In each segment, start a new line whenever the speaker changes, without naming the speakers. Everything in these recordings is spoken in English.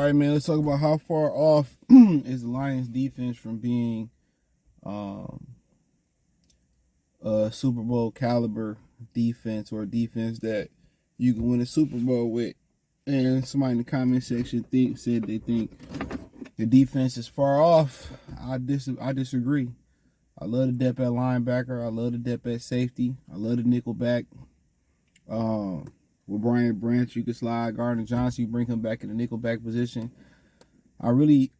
right, man. Let's talk about how far off is the Lions defense from being um, a Super Bowl caliber defense, or a defense that you can win a Super Bowl with. And somebody in the comment section said they think the defense is far off. I disagree. I love the depth at linebacker. I love the depth at safety. I love the nickel back. With Brian Branch, you could slide Gardner Johnson, you bring him back in the nickel back position. I really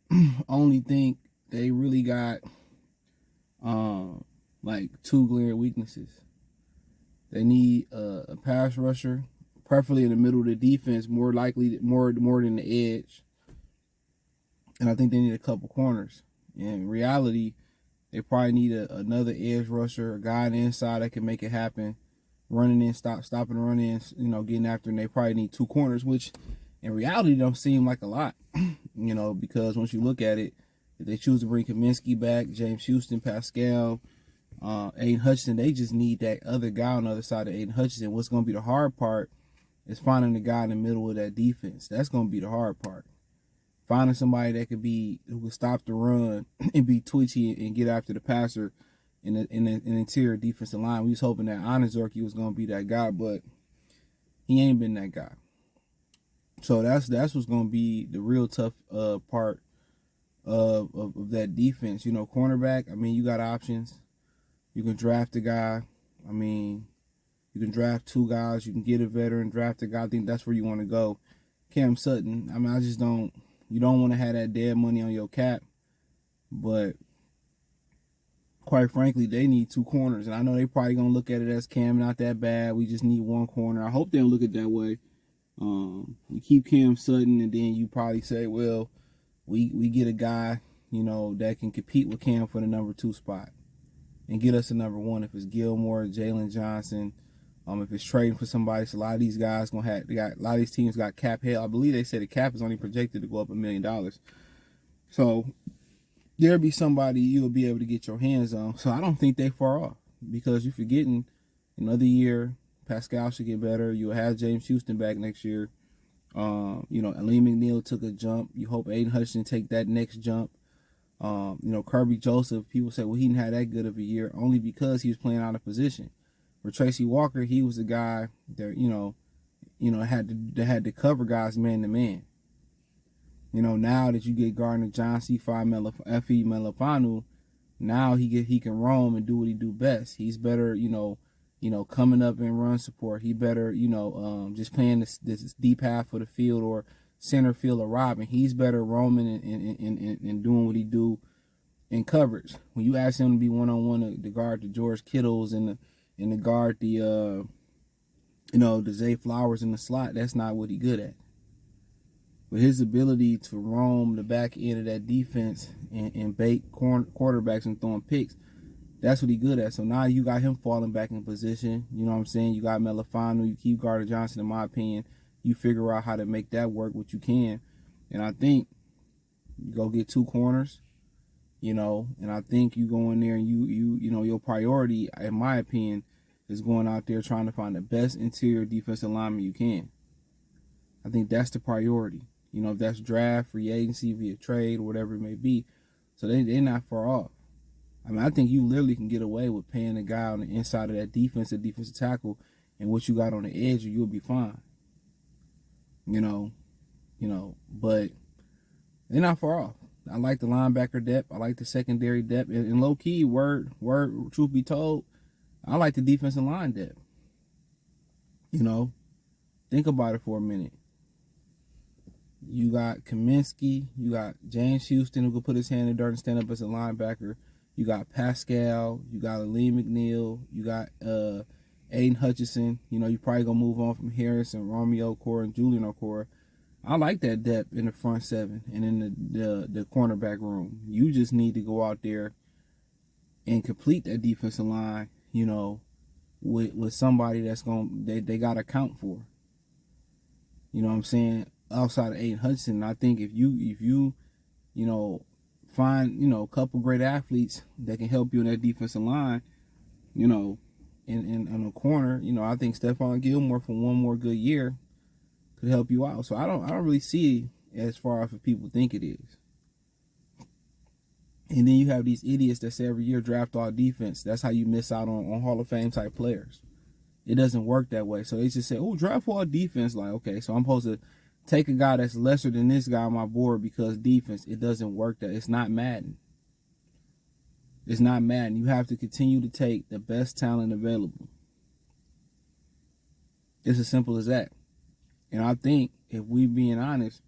only think they really got like two glaring weaknesses. They need a pass rusher, preferably in the middle of the defense, more than the edge. And I think they need a couple corners. In reality, they probably need another edge rusher, a guy on the inside that can make it happen, running in, stopping, running in, getting after. And they probably need two corners, which in reality don't seem like a lot, because once you look at it, if they choose to bring Kaminsky back, James Houston, Pascal, Aiden Hutchinson, they just need that other guy on the other side of Aiden Hutchinson. What's going to be the hard part is finding the guy in the middle of that defense. That's going to be the hard part. Finding somebody who could stop the run and be twitchy and get after the passer in the interior defensive line. We was hoping that Anazorki was going to be that guy, but he ain't been that guy. So that's what's going to be the real tough part of that defense. Cornerback, you got options. You can draft a guy. You can draft two guys. You can get a veteran, draft a guy. I think that's where you want to go. Cam Sutton, I just don't. You don't want to have that dead money on your cap, but quite frankly, they need two corners. And I know they probably going to look at it as Cam not that bad. We just need one corner. I hope they don't look at it that way. You keep Cam Sutton, and then you probably say, well, we get a guy, that can compete with Cam for the number 2 spot and get us a number 1. If it's Gilmore, Jalen Johnson, if it's trading for somebody. So a lot of these guys a lot of these teams got cap hell. I believe they said the cap is only projected to go up $1 million. So there'll be somebody you'll be able to get your hands on. So I don't think they far off, because you're forgetting another year. Pascal should get better. You'll have James Houston back next year. Lee McNeil took a jump. You hope Aiden Hutchinson take that next jump. Kirby Joseph, people say, well, he didn't have that good of a year only because he was playing out of position. For Tracy Walker, he was the guy that had to cover guys man to man. Now that you get Gardner Johnson, F.E. Melifanu, now he can roam and do what he do best. He's better, coming up and run support. He better, just playing this deep half of the field or center field or robbing. He's better roaming and doing what he do in coverage. When you ask him to be one-on-one to guard the George Kittles and to guard the Zay Flowers in the slot, that's not what he good at. But his ability to roam the back end of that defense and bait quarterbacks and throwing picks, that's what he good at. So now you got him falling back in position. You know what I'm saying? You got Melifanu, you keep Gardner Johnson, in my opinion. You figure out how to make that work what you can. And I think you go get two corners, and I think you go in there and your priority, in my opinion, is going out there trying to find the best interior defensive lineman you can. I think that's the priority. If that's draft, free agency, via trade, or whatever it may be. So they're not far off. I think you literally can get away with paying a guy on the inside of that defensive tackle, and what you got on the edge, you'll be fine. But they're not far off. I like the linebacker depth. I like the secondary depth. And low key, word, truth be told, I like the defensive line depth. Think about it for a minute. You got Kaminsky, you got James Houston, who could put his hand in the dirt and stand up as a linebacker. You got Pascal, you got Lee McNeil, you got Aiden Hutchinson. You probably gonna move on from Harris and Romeo Okoro and Julian Okoro. I like that depth in the front seven and in the cornerback room. You just need to go out there and complete that defensive line, with somebody that's they got to count for. You know what I'm saying? Outside of Aiden Hudson, I think if you find a couple great athletes that can help you in that defensive line, in a corner, I think Stephon Gilmore for one more good year could help you out. So I don't really see as far as people think it is. And then you have these idiots that say every year draft all defense. That's how you miss out on Hall of Fame type players. It doesn't work that way. So they just say, oh, draft all defense. Like, okay, so I'm supposed to take a guy that's lesser than this guy on my board because defense. It doesn't work that. It's not Madden. It's not Madden. You have to continue to take the best talent available. It's as simple as that. And I think if we being honest,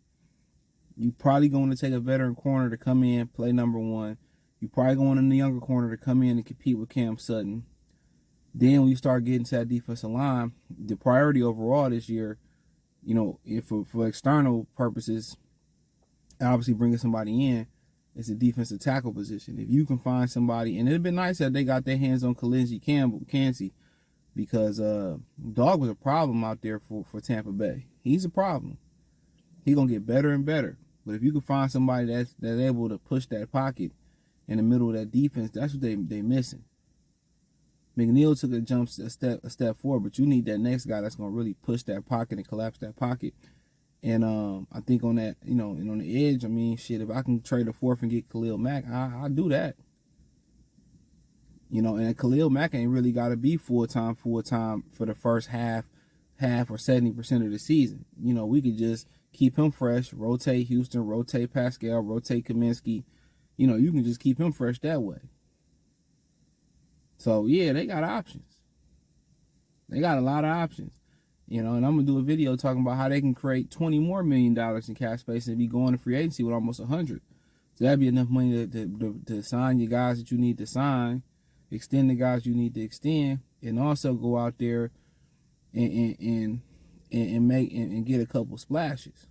you probably going to take a veteran corner to come in, play number one. You probably going in the younger corner to come in and compete with Cam Sutton. Then when you start getting to that defensive line, the priority overall this year, you know, if for external purposes, obviously bringing somebody in, is the defensive tackle position. If you can find somebody, and it'd been nice that they got their hands on Cansey, because Dog was a problem out there for Tampa Bay. He's a problem. He's gonna get better and better. But if you can find somebody that's able to push that pocket in the middle of that defense, that's what they missing. McNeil took a step forward, but you need that next guy that's gonna really push that pocket and collapse that pocket. And I think on that, you know, and on the edge, I mean, shit, if I can trade a fourth and get Khalil Mack, I'll do that. You know, and Khalil Mack ain't really got to be full time for the first half or 70% of the season. You know, we could just keep him fresh, rotate Houston, rotate Pascal, rotate Kaminsky. You know, you can just keep him fresh that way. So, yeah, they got options. They got a lot of options. You know, and I'm going to do a video talking about how they can create $20 more million in cap space and be going to free agency with almost 100. So that'd be enough money to sign your guys that you need to sign, extend the guys you need to extend, and also go out there and get a couple splashes.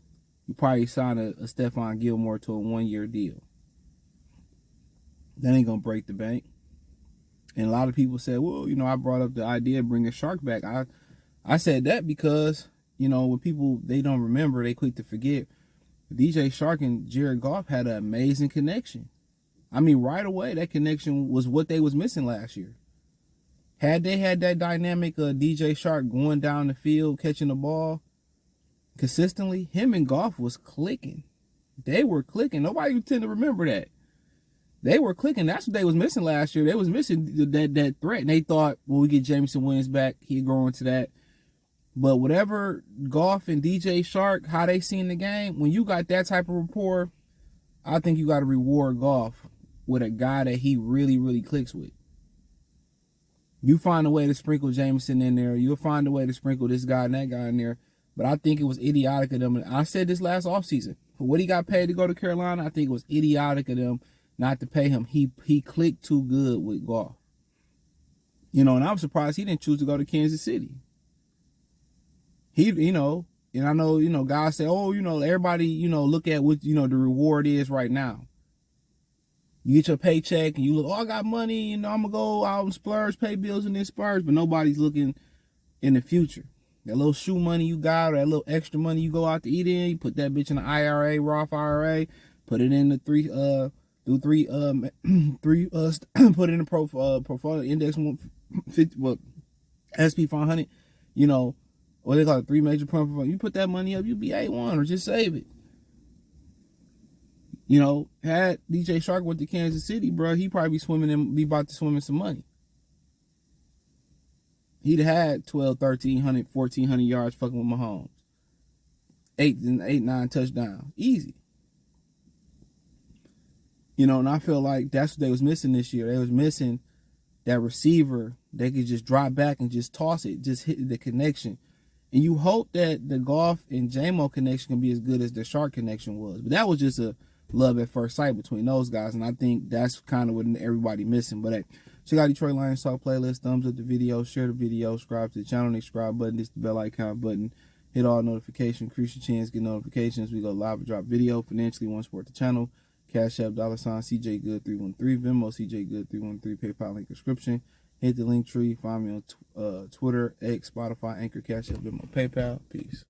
You probably sign a Stephon Gilmore to a 1-year deal. That ain't gonna break the bank. And a lot of people said, well, you know, I brought up the idea of bringing Shark back. I said that because, you know, when people, they don't remember, they quick to forget. DJ Shark and Jared Goff had an amazing connection. I mean, right away, that connection was what they was missing last year. Had they had that dynamic of DJ Shark going down the field, catching the ball consistently, him and Goff was clicking. They were clicking. Nobody would tend to remember that. They were clicking. That's what they was missing last year. They was missing that threat. And they thought, well, we get Jameson Williams back, he'd grow into that. But whatever Goff and DJ Shark, how they seen the game, when you got that type of rapport, I think you got to reward Goff with a guy that he really, really clicks with. You find a way to sprinkle Jameson in there. You'll find a way to sprinkle this guy and that guy in there. But I think it was idiotic of them. And I said this last offseason. For what he got paid to go to Carolina, I think it was idiotic of them not to pay him. He clicked too good with Goff. You know, and I'm surprised he didn't choose to go to Kansas City. He, you know, and I know, you know, guys say, oh, you know, everybody, you know, look at what, you know, the reward is right now. You get your paycheck and you look, oh, I got money, you know, I'm going to go out and splurge, pay bills and then splurge, but nobody's looking in the future. That little shoe money you got or that little extra money you go out to eat in, you put that bitch in an IRA, Roth IRA, put it in the put it in the portfolio index 150, well, SP 500, you know, what they call it, 3 major portfolio. You put that money up, you be A1 or just save it. You know, had DJ Shark went to Kansas City, bro, he'd probably be about to swim in some money. He'd have had 12, 1,300, 1,400 yards fucking with Mahomes. 9 touchdowns. Easy. You know, and I feel like that's what they was missing this year. They was missing that receiver. They could just drop back and just toss it, just hit the connection. And you hope that the Goff and J-Mo connection can be as good as the Shark connection was. But that was just a love at first sight between those guys. And I think that's kind of what everybody missing. But hey, check out Detroit Lions Talk playlist. Thumbs up the video, share the video, subscribe to the channel, the subscribe button, this the bell icon button. Hit all notifications, increase your chance, get notifications. We go live and drop video. Financially, one support the channel. Cash App, $ CJ Good 313, Venmo CJ Good 313, PayPal link description. Hit the link tree. Find me on Twitter, X, Spotify, Anchor, Cash App, Venmo, PayPal. Peace.